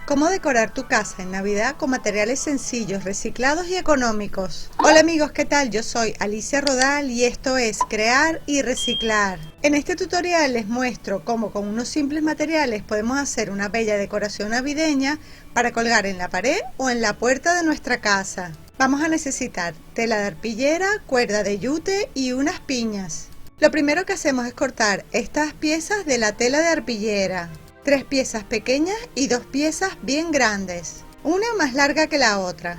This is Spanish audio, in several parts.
¿Cómo decorar tu casa en Navidad con materiales sencillos, reciclados y económicos? Hola amigos, ¿qué tal? Yo soy Alicia Rodal y esto es Crear y Reciclar. En este tutorial les muestro cómo con unos simples materiales podemos hacer una bella decoración navideña para colgar en la pared o en la puerta de nuestra casa. Vamos a necesitar tela de arpillera, cuerda de yute y unas piñas. Lo primero que hacemos es cortar estas piezas de la tela de arpillera. 3 piezas pequeñas y 2 piezas bien grandes, una más larga que la otra.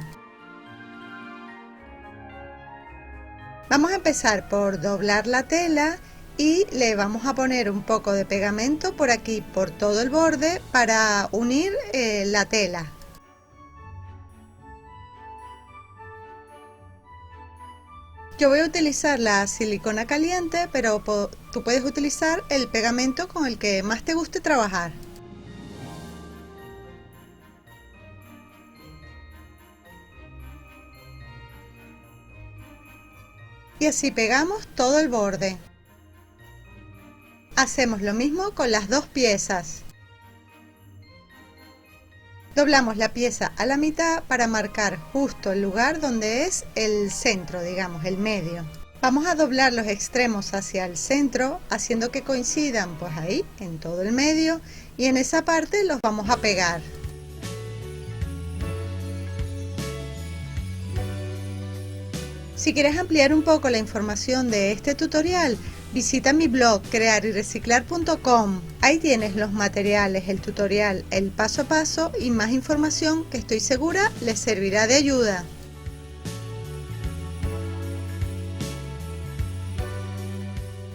Vamos a empezar por doblar la tela y le vamos a poner un poco de pegamento por aquí, por todo el borde, para unir la tela. Yo voy a utilizar la silicona caliente, pero tú puedes utilizar el pegamento con el que más te guste trabajar. Y así pegamos todo el borde. Hacemos lo mismo con las 2 piezas. Doblamos la pieza a la mitad para marcar justo el lugar donde es el centro, digamos, el medio. Vamos a doblar los extremos hacia el centro, haciendo que coincidan pues ahí, en todo el medio, y en esa parte los vamos a pegar. Si quieres ampliar un poco la información de este tutorial, visita mi blog crearyreciclar.com. Ahí tienes los materiales, el tutorial, el paso a paso y más información que estoy segura les servirá de ayuda.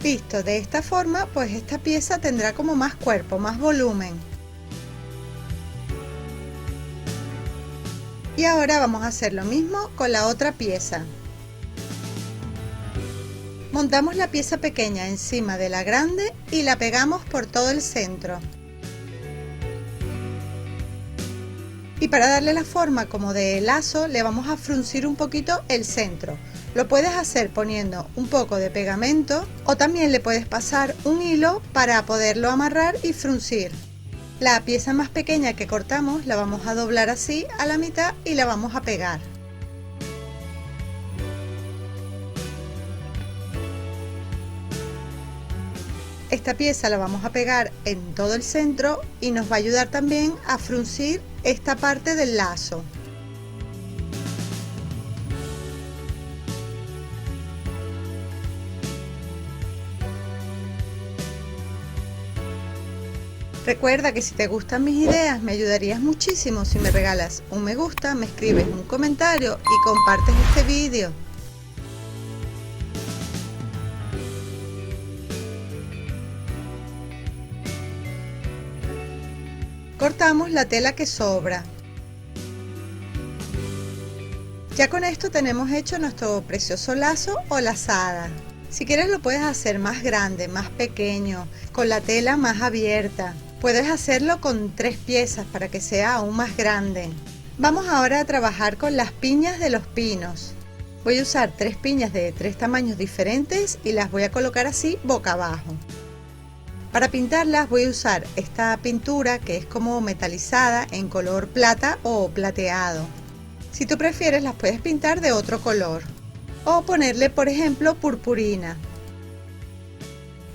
Visto de esta forma, pues esta pieza tendrá como más cuerpo, más volumen. Y ahora vamos a hacer lo mismo con la otra pieza. Montamos la pieza pequeña encima de la grande y la pegamos por todo el centro. Y para darle la forma como de lazo le vamos a fruncir un poquito el centro. Lo puedes hacer poniendo un poco de pegamento o también le puedes pasar un hilo para poderlo amarrar y fruncir. La pieza más pequeña que cortamos la vamos a doblar así a la mitad y la vamos a pegar. Esta pieza la vamos a pegar en todo el centro y nos va a ayudar también a fruncir esta parte del lazo. Recuerda que si te gustan mis ideas me ayudarías muchísimo si me regalas un me gusta, me escribes un comentario y compartes este vídeo. Cortamos la tela que sobra. Ya con esto tenemos hecho nuestro precioso lazo o lazada. Si quieres lo puedes hacer más grande, más pequeño, con la tela más abierta. Puedes hacerlo con 3 piezas para que sea aún más grande. Vamos ahora a trabajar con las piñas de los pinos. Voy a usar 3 piñas de 3 tamaños diferentes y las voy a colocar así boca abajo. Para pintarlas voy a usar esta pintura que es como metalizada en color plata o plateado. Si tú prefieres las puedes pintar de otro color o ponerle por ejemplo purpurina.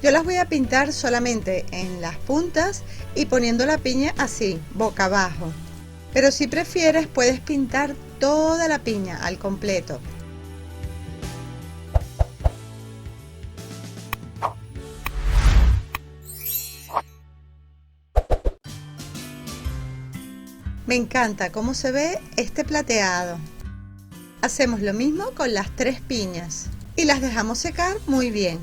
Yo las voy a pintar solamente en las puntas y poniendo la piña así, boca abajo. Pero si prefieres puedes pintar toda la piña al completo. Me encanta cómo se ve este plateado. Hacemos lo mismo con las 3 piñas y las dejamos secar muy bien.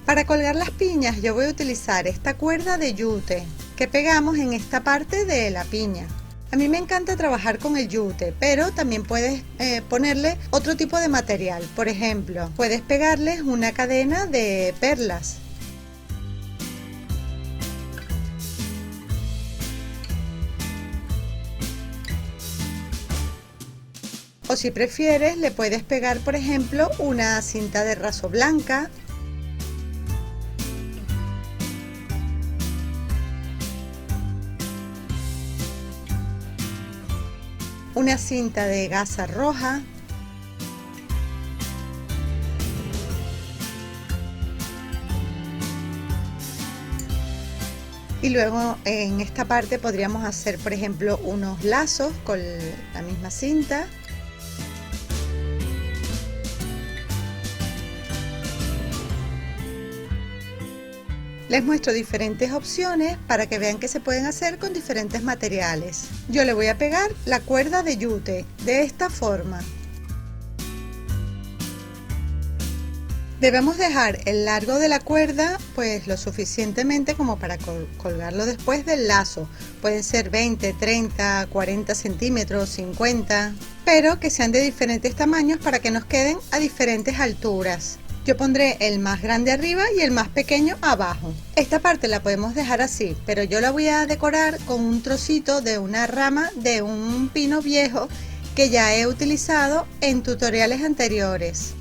Para colgar las piñas yo voy a utilizar esta cuerda de yute que pegamos en esta parte de la piña. A mí me encanta trabajar con el yute, pero también puedes ponerle otro tipo de material. Por ejemplo, puedes pegarles una cadena de perlas. O si prefieres le puedes pegar por ejemplo una cinta de raso blanca. una cinta de gasa roja, y luego en esta parte podríamos hacer, por ejemplo, unos lazos con la misma cinta. Les muestro diferentes opciones para que vean que se pueden hacer con diferentes materiales. Yo le voy a pegar la cuerda de yute de esta forma. Debemos dejar el largo de la cuerda pues lo suficientemente como para colgarlo después del lazo. Pueden ser 20, 30, 40 centímetros, 50, pero que sean de diferentes tamaños para que nos queden a diferentes alturas. Yo pondré el más grande arriba y el más pequeño abajo. Esta parte la podemos dejar así, pero yo la voy a decorar con un trocito de una rama de un pino viejo que ya he utilizado en tutoriales anteriores.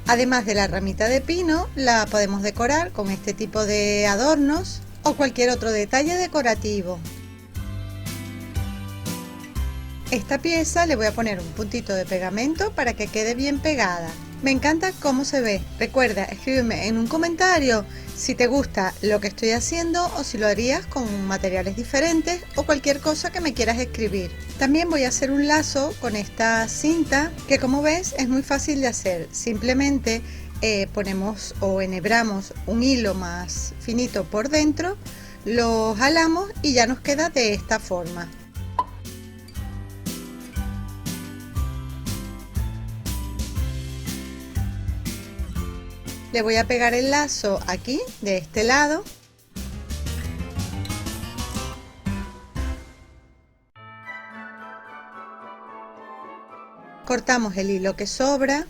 Además de la ramita de pino, la podemos decorar con este tipo de adornos o cualquier otro detalle decorativo. Esta pieza le voy a poner un puntito de pegamento para que quede bien pegada. Me encanta cómo se ve. Recuerda, escríbeme en un comentario si te gusta lo que estoy haciendo o si lo harías con materiales diferentes o cualquier cosa que me quieras escribir. También voy a hacer un lazo con esta cinta que, como ves, es muy fácil de hacer. Simplemente ponemos o enhebramos un hilo más finito por dentro, lo jalamos y ya nos queda de esta forma. Le voy a pegar el lazo aquí, de este lado. Cortamos el hilo que sobra.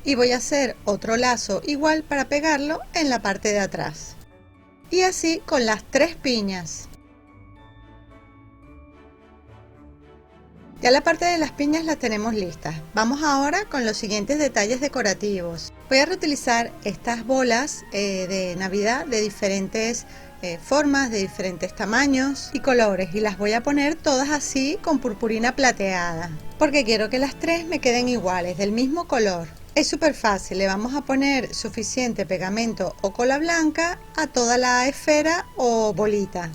Y voy a hacer otro lazo igual para pegarlo en la parte de atrás. Y así con las 3 piñas. Ya la parte de las piñas las tenemos listas. Vamos ahora con los siguientes detalles decorativos. Voy a reutilizar estas bolas de Navidad de diferentes formas, de diferentes tamaños y colores, y las voy a poner todas así con purpurina plateada, porque quiero que las 3 me queden iguales, del mismo color. Es súper fácil, le vamos a poner suficiente pegamento o cola blanca a toda la esfera o bolita.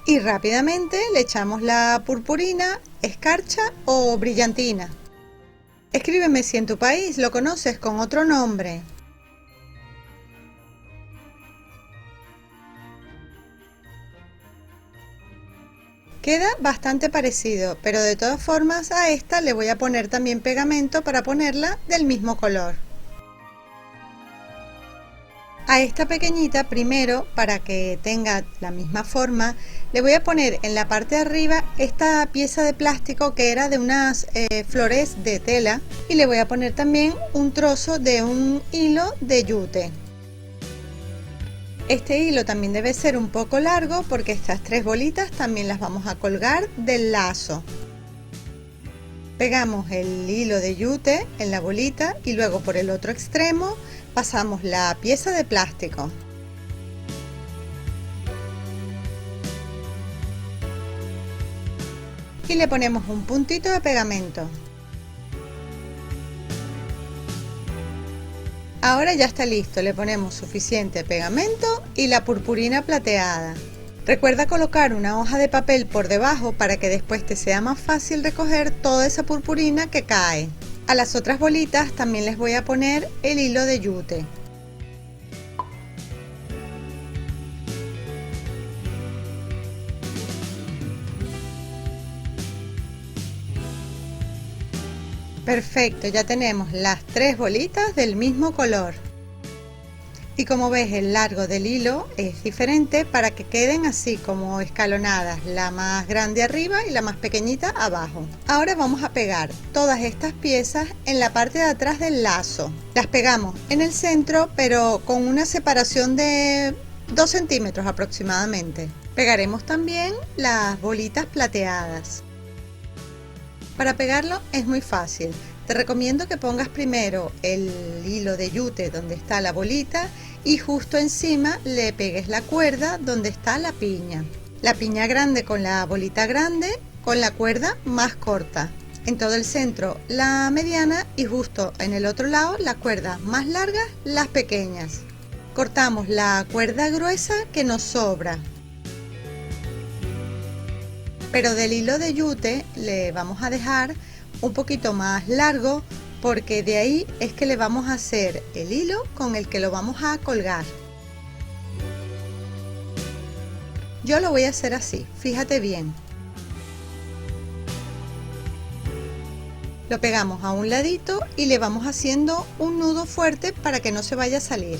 Y rápidamente le echamos la purpurina, escarcha o brillantina. Escríbeme si en tu país lo conoces con otro nombre. Queda bastante parecido, pero de todas formas a esta le voy a poner también pegamento para ponerla del mismo color. A esta pequeñita primero, para que tenga la misma forma, le voy a poner en la parte de arriba esta pieza de plástico que era de unas flores de tela, y le voy a poner también un trozo de un hilo de yute. Este hilo también debe ser un poco largo porque estas 3 bolitas también las vamos a colgar del lazo. Pegamos el hilo de yute en la bolita y luego por el otro extremo pasamos la pieza de plástico. Y le ponemos un puntito de pegamento. Ahora ya está listo, le ponemos suficiente pegamento y la purpurina plateada. Recuerda colocar una hoja de papel por debajo para que después te sea más fácil recoger toda esa purpurina que cae. A las otras bolitas también les voy a poner el hilo de yute. Perfecto, ya tenemos las 3 bolitas del mismo color. Y como ves, el largo del hilo es diferente para que queden así como escalonadas, la más grande arriba y la más pequeñita abajo. Ahora vamos a pegar todas estas piezas en la parte de atrás del lazo. Las pegamos en el centro, pero con una separación de 2 centímetros aproximadamente. Pegaremos también las bolitas plateadas. Para pegarlo es muy fácil. Te recomiendo que pongas primero el hilo de yute donde está la bolita y justo encima le pegues la cuerda donde está la piña. La piña grande con la bolita grande, con la cuerda más corta. En todo el centro la mediana y justo en el otro lado las cuerdas más largas, las pequeñas. Cortamos la cuerda gruesa que nos sobra. Pero del hilo de yute le vamos a dejar un poquito más largo porque de ahí es que le vamos a hacer el hilo con el que lo vamos a colgar. Yo lo voy a hacer así, fíjate bien. Lo pegamos a un ladito y le vamos haciendo un nudo fuerte para que no se vaya a salir.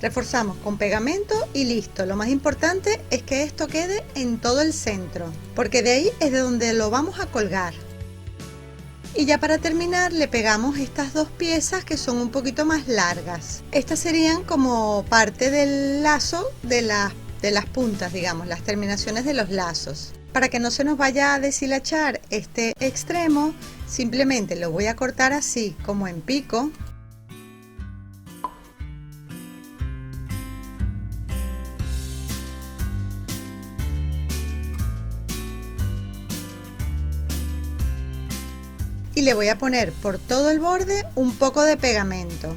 Reforzamos con pegamento y listo. Lo más importante es que esto quede en todo el centro, porque de ahí es de donde lo vamos a colgar. Y ya para terminar le pegamos estas dos piezas que son un poquito más largas. Estas serían como parte del lazo de las puntas, digamos, las terminaciones de los lazos. Para que no se nos vaya a deshilachar este extremo, simplemente lo voy a cortar así como en pico. Y le voy a poner por todo el borde un poco de pegamento.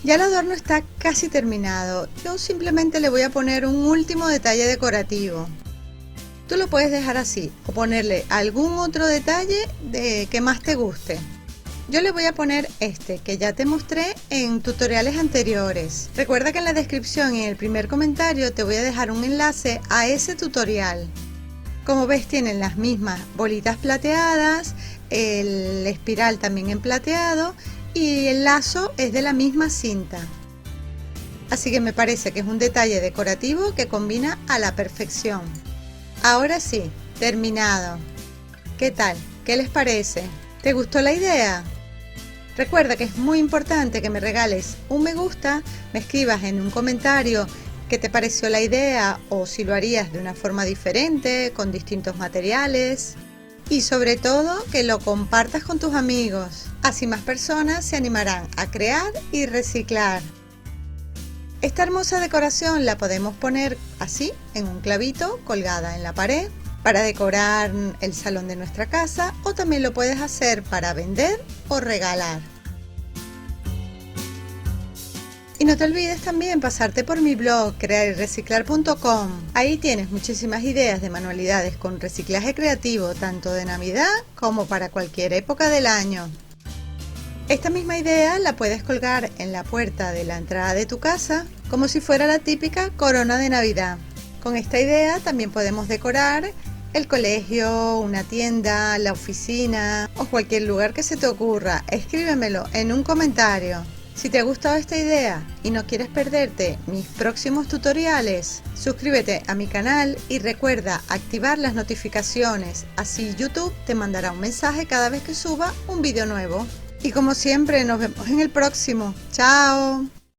Ya el adorno está casi terminado. Yo simplemente le voy a poner un último detalle decorativo. Tú lo puedes dejar así o ponerle algún otro detalle que más te guste. Yo le voy a poner este que ya te mostré en tutoriales anteriores. Recuerda que en la descripción y en el primer comentario te voy a dejar un enlace a ese tutorial. Como ves, tienen las mismas bolitas plateadas, el espiral también en plateado y el lazo es de la misma cinta. Así que me parece que es un detalle decorativo que combina a la perfección. Ahora sí, terminado. ¿Qué tal? ¿Qué les parece? ¿Te gustó la idea? Recuerda que es muy importante que me regales un me gusta, me escribas en un comentario qué te pareció la idea o si lo harías de una forma diferente, con distintos materiales. Y sobre todo que lo compartas con tus amigos, así más personas se animarán a crear y reciclar. Esta hermosa decoración la podemos poner así en un clavito colgada en la pared para decorar el salón de nuestra casa o también lo puedes hacer para vender o regalar. Y no te olvides también pasarte por mi blog crearirreciclar.com. Ahí tienes muchísimas ideas de manualidades con reciclaje creativo tanto de Navidad como para cualquier época del año. Esta misma idea la puedes colgar en la puerta de la entrada de tu casa como si fuera la típica corona de Navidad. Con esta idea también podemos decorar el colegio, una tienda, la oficina o cualquier lugar que se te ocurra. Escríbemelo en un comentario. Si te ha gustado esta idea y no quieres perderte mis próximos tutoriales, suscríbete a mi canal y recuerda activar las notificaciones, así YouTube te mandará un mensaje cada vez que suba un vídeo nuevo. Y como siempre nos vemos en el próximo. ¡Chao!